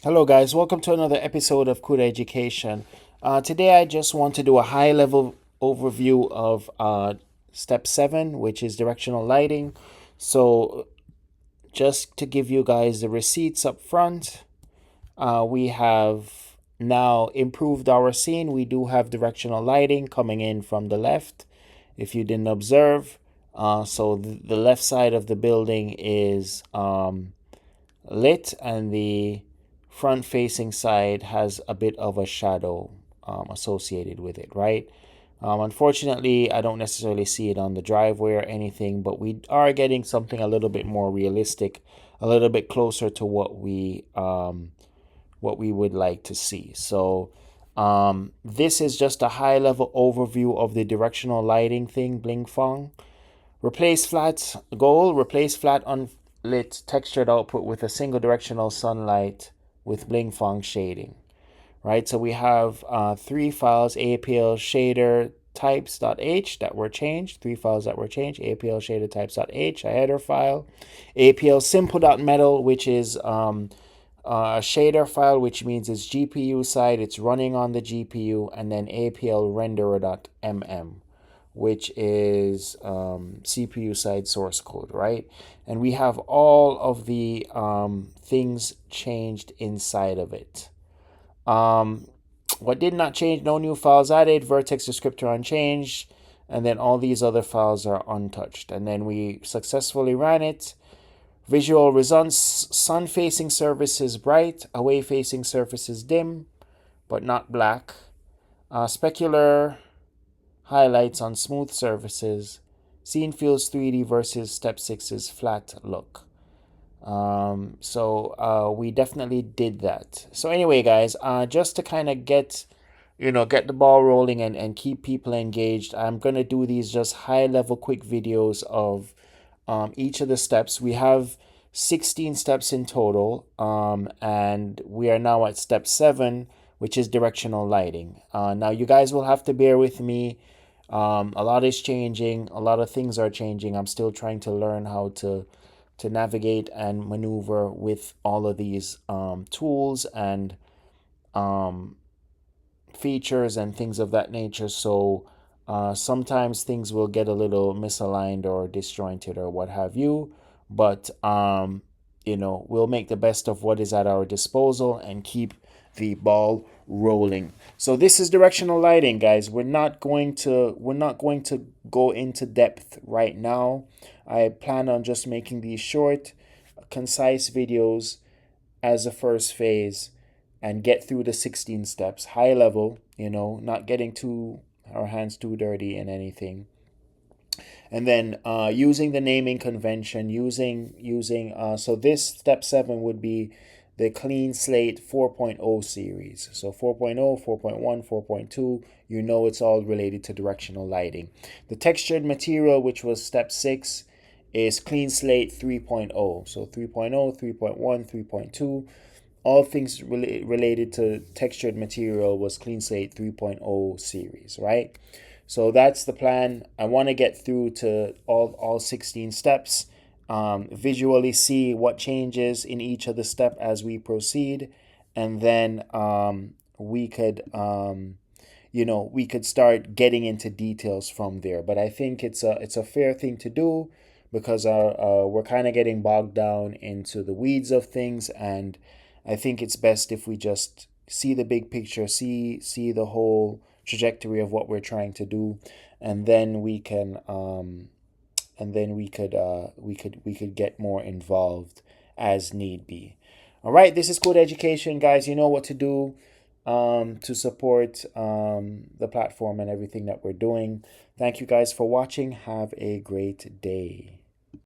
Hello, guys. Welcome to another episode of Cuda Education. Today, I just want to do a high level overview of step 7, which is directional lighting. So, just to give you guys the receipts up front, we have now improved our scene. We do have directional lighting coming in from the left, if you didn't observe. So, the left side of the building is lit, and the front facing side has a bit of a shadow associated with it, right? Unfortunately, I don't necessarily see it on the driveway or anything, but we are getting something a little bit more realistic, a little bit closer to what we would like to see. So this is just a high level overview of the directional lighting thing, Bling Fong. Replace flat unlit textured output with a single directional sunlight with Bling Fong shading. Right, so we have three files: APL shader types.h that were changed, three files that were changed: APL shader types.h, a header file; APL simple.metal, which is a shader file, which means it's GPU side, it's running on the GPU; and then APL renderer.mm, which is CPU side source code, right? And we have all of the things changed inside of it. What did not change: no new files added, vertex descriptor unchanged, and then all these other files are untouched. And then we successfully ran it. Visual results: sun facing surface is bright, away facing surface is dim, but not black. Specular highlights on smooth surfaces. Scene feels 3D versus step 6's flat look. So we definitely did that. So anyway, guys, just to kind of get the ball rolling and keep people engaged, I'm gonna do these just high level quick videos of each of the steps. We have 16 steps in total, and we are now at step 7, which is directional lighting. Now you guys will have to bear with me. A lot is changing. A lot of things are changing. I'm still trying to learn how to navigate and maneuver with all of these tools and um, features and things of that nature. So sometimes things will get a little misaligned or disjointed or what have you. But we'll make the best of what is at our disposal and keep the ball rolling. So this is directional lighting, guys. We're not going to go into depth right now. I plan on just making these short, concise videos as a first phase and get through the 16 steps, high level, not getting our hands too dirty in anything. And then using the naming convention, so this step 7 would be the Clean Slate 4.0 series. So 4.0, 4.1, 4.2, it's all related to directional lighting. The textured material, which was step 6, is Clean Slate 3.0. So 3.0, 3.1, 3.2, all things related to textured material was Clean Slate 3.0 series, right? So that's the plan. I want to get through to all 16 steps, visually see what changes in each of the step as we proceed, and then we could start getting into details from there. But I think it's a fair thing to do because we're kind of getting bogged down into the weeds of things, and I think it's best if we just see the big picture, see the whole trajectory of what we're trying to do, and then we could get more involved as need be. All right, this is Code Education, guys. You know what to do to support the platform and everything that we're doing. Thank you guys for watching. Have a great day.